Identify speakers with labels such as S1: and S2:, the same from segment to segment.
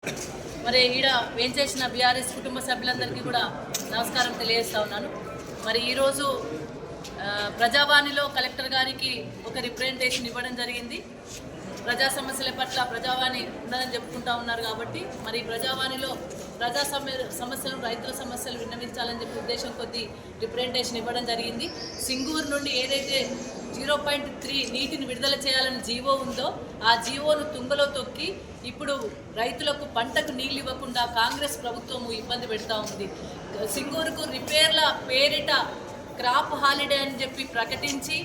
S1: మరి ఈడ వేంచేసిన బీఆర్ఎస్ కుటుంబ సభ్యులందరికీ కూడా నమస్కారం తెలియజేస్తా ఉన్నాను. మరి ఈరోజు ప్రజావాణిలో కలెక్టర్ గారికి ఒక రిప్రజెంటేషన్ ఇవ్వడం జరిగింది. ప్రజా సమస్యల పట్ల ప్రజావాణి ఉన్నదని చెప్పుకుంటా ఉన్నారు కాబట్టి మరి ప్రజావాణిలో ప్రజా సమస్యలు రైతుల సమస్యలు విన్నవించాలని చెప్పి ఉద్దేశం కొద్దీ రిప్రజెంటేషన్ ఇవ్వడం జరిగింది. సింగూరు నుండి ఏదైతే 0.3 నీటిని విడుదల చేయాలని జీవో ఉందో ఆ జీవోను తుంగలో తొక్కి ఇప్పుడు రైతులకు పంటకు నీళ్ళు ఇవ్వకుండా కాంగ్రెస్ ప్రభుత్వము ఇబ్బంది పెడతా ఉంది. సింగూరుకు రిపేర్ల పేరిట క్రాప్ హాలిడే అని చెప్పి ప్రకటించి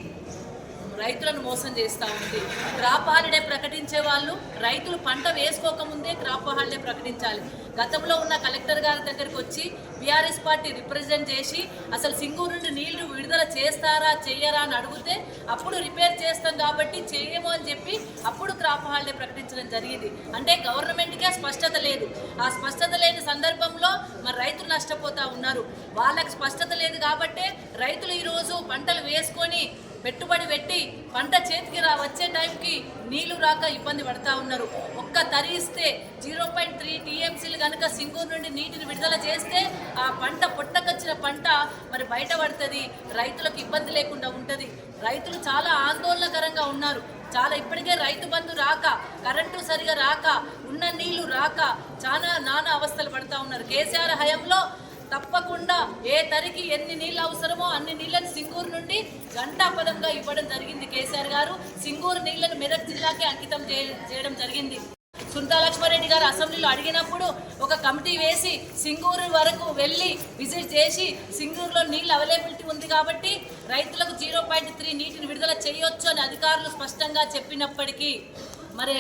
S1: రైతులను మోసం చేస్తూ ఉంది. క్రాప్ హాలిడే ప్రకటించే వాళ్ళు రైతులు పంట వేసుకోకముందే క్రాప్ హాలిడే ప్రకటించాలి. గతంలో ఉన్న కలెక్టర్ గారి దగ్గరికి వచ్చి బీఆర్ఎస్ పార్టీ రిప్రజెంట్ చేసి అసలు సింగూరు నుండి నీళ్లు విడుదల చేస్తారా చెయ్యరా అని అడిగితే అప్పుడు రిపేర్ చేస్తాం కాబట్టి చేయము అని చెప్పి అప్పుడు క్రాప్ హాలిడే ప్రకటించడం జరిగింది. అంటే గవర్నమెంట్కే స్పష్టత లేదు. ఆ స్పష్టత లేని సందర్భంలో మరి రైతులు నష్టపోతూ ఉన్నారు. వాళ్ళకి స్పష్టత లేదు కాబట్టే రైతులు ఈరోజు పంటలు వేసుకొని పెట్టుబడి పెట్టి పంట చేతికి వచ్చే టైంకి నీళ్లు రాక ఇబ్బంది పడతా ఉన్నారు. ఒక్క తరిస్తే 0.3 టీఎంసీలు కనుక సింగూరు నుండి నీటిని విడుదల చేస్తే ఆ పంట పొట్టకొచ్చిన పంట మరి బయటపడుతుంది, రైతులకు ఇబ్బంది లేకుండా ఉంటుంది. రైతులు చాలా ఆందోళనకరంగా ఉన్నారు. చాలా ఇప్పటికే రైతు బంధు రాక, కరెంటు సరిగా రాక, ఉన్న నీళ్లు రాక చాలా నానా అవస్థలు పడతా ఉన్నారు. కేసీఆర్ హయాంలో తప్పకుండా ఏ తరికి ఎన్ని నీళ్ళు అవసరమో అన్ని నీళ్ళని సింగూరు నుండి గంటాపదంగా ఇవ్వడం జరిగింది. కేసీఆర్ గారు సింగూరు నీళ్లను మెదక్ జిల్లాకే అంకితం చేయడం జరిగింది. సునీతా లక్ష్మారెడ్డి గారు అసెంబ్లీలో అడిగినప్పుడు ఒక కమిటీ వేసి సింగూరు వరకు వెళ్ళి విజిట్ చేసి సింగూరులో నీళ్ళు అవైలబిలిటీ ఉంది కాబట్టి రైతులకు 0.3 నీటిని విడుదల చేయొచ్చు అని అధికారులు స్పష్టంగా చెప్పినప్పటికీ మరి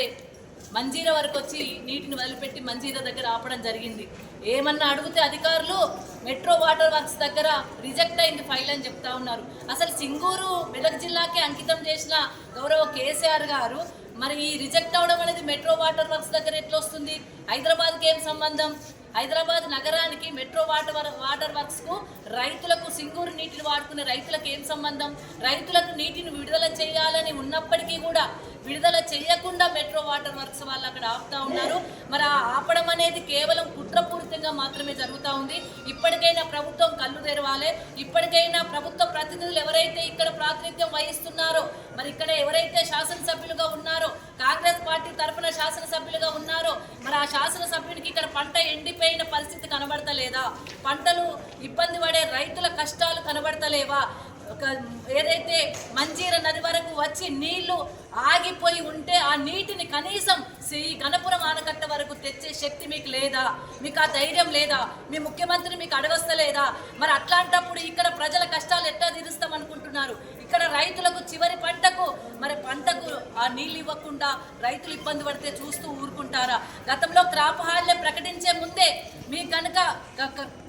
S1: మంజీరా వరకు వచ్చి నీటిని వదిలిపెట్టి మంజీరా దగ్గర ఆపడం జరిగింది. ఏమన్నా అడిగితే అధికారులు మెట్రో వాటర్ వర్క్స్ దగ్గర రిజెక్ట్ అయింది ఫైల్ అని చెప్తా ఉన్నారు. అసలు సింగూరు మెదక్ జిల్లాకే అంకితం చేసిన గౌరవ కేసీఆర్ గారు మరి ఈ రిజెక్ట్ అవడం అనేది మెట్రో వాటర్ వర్క్స్ దగ్గర ఎట్లా వస్తుంది? హైదరాబాద్కి ఏం సంబంధం? హైదరాబాద్ నగరానికి మెట్రో వాటర్ వర్క్స్కు రైతులకు సింగూరు నీటిని వాడుకునే రైతులకు ఏం సంబంధం? రైతులకు నీటిని విడుదల చేయాలని ఉన్నప్పటికీ కూడా విడుదల చేయకుండా మెట్రో వాటర్ వర్క్స్ వాళ్ళు అక్కడ ఆపుతా ఉన్నారు. మరి ఆ ఆపడం అనేది కేవలం కుట్రపూరితంగా మాత్రమే జరుగుతూ ఉంది. ఇప్పటికైనా ప్రభుత్వం కళ్ళు తెరవాలి. ఇప్పటికైనా ప్రభుత్వ ప్రతినిధులు ఎవరైతే ఇక్కడ ప్రాతినిధ్యం వహిస్తున్నారో, మరి ఇక్కడ ఎవరైతే శాసనసభ్యులుగా ఉన్నారో, కాంగ్రెస్ పార్టీ తరఫున శాసనసభ్యులుగా ఉన్నారో, మరి ఆ శాసనసభ్యునికి ఇక్కడ పంట ఎండిపోయిన పరిస్థితి కనబడతలేదా? పంటలు ఇబ్బంది పడే రైతుల కష్టాలు కనబడతలేవా? ఏదైతే మంజీరా నది వరకు వచ్చి నీళ్లు ఆగిపోయి ఉంటే ఆ నీటిని కనీసం ఈ గణపురం ఆనకట్ట వరకు తెచ్చే శక్తి మీకు లేదా? మీకు ఆ ధైర్యం లేదా? మీ ముఖ్యమంత్రి మీకు అడగస్తలేదా? మరి అట్లాంటప్పుడు ఇక్కడ ప్రజల కష్టాలు ఎట్లా తీరుస్తాం అనుకుంటున్నారు? ఇక్కడ రైతులకు చివరి పంటకు మరి పంటకు ఆ నీళ్ళు ఇవ్వకుండా రైతులు ఇబ్బంది పడితే చూస్తూ ఊరుకుంటారా? గతంలో క్రాప్ హాలిడే ప్రకటించే ముందే మీకు కనుక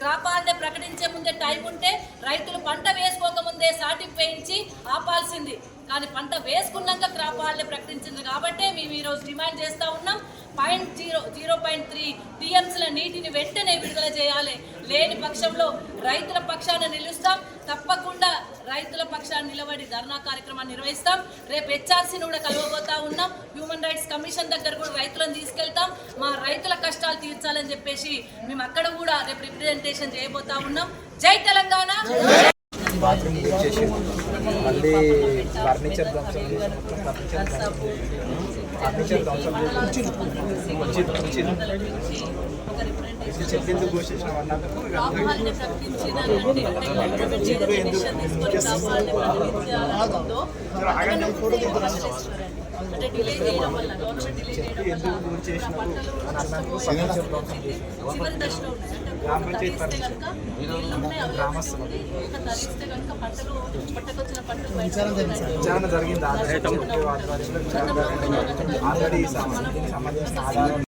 S1: క్రాప్ హాలిడే ప్రకటించే ముందే టైం ఉంటే రైతులు పంట వేసుకోకముందే సాటింపు వేయించి ఆపాల్సింది. కానీ పంట వేసుకున్నాక క్రాప్ హాలిడే ప్రకటించింది కాబట్టి మేము ఈరోజు డిమాండ్ చేస్తూ ఉన్నాం. 0.3 టీఎంసీల నీటిని వెంటనే విడుదల చేయాలి. లేని పక్షంలో రైతుల పక్షాన నిలుస్తాం. తప్పకుండా రైతుల పక్షాన్ని నిలబడి ధర్నా కార్యక్రమాన్ని నిర్వహిస్తాం. రేపు హెచ్ఆర్సీని కూడా కలవబోతా ఉన్నాం. హ్యూమన్ రైట్స్ కమిషన్ దగ్గర కూడా రైతులను తీసుకెళ్తాం. మా రైతుల కష్టాలు తీర్చాలని చెప్పేసి మేము అక్కడ కూడా రేపు రిప్రజెంటేషన్ చేయబోతా ఉన్నాం. జై తెలంగాణ.
S2: బాత్రూమ్ వచ్చేసి మళ్ళీ ఫర్నిచర్ ధ్వంసం చెప్పిందుకు ఘోషించిన గ్రామ పంచాయతీ విచారణ జరిగింది. ఆల్రెడీ సంబంధించిన ఆధారం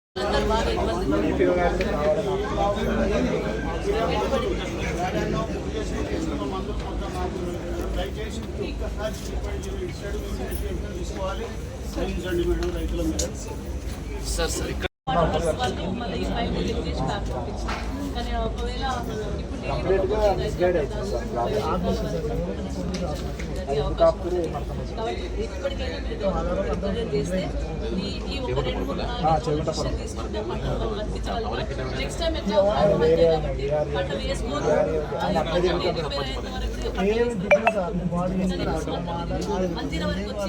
S1: వాళ్ళు మళ్ళీ ఈ ఫైల్ రిలీజ్ చేసి బ్యాక్ పంపించారు. కానీ ఒకవేళ ఇప్పుడు
S2: కంప్లీట్గా మిస్గైడ్ అవుతుంది సార్
S1: కాబట్టి ఇప్పటికైనా మీరు రిప్రజెంట్ చేస్తే ఈ ఒక 2-3 తీసుకుంటే పంట వర్తించగలుగుతాం. నెక్స్ట్ టైం ఎట్లా కాబట్టి పంట వేసుకోరు రిపేర్ అయ్యేంత వరకు మందిర వరకు వచ్చి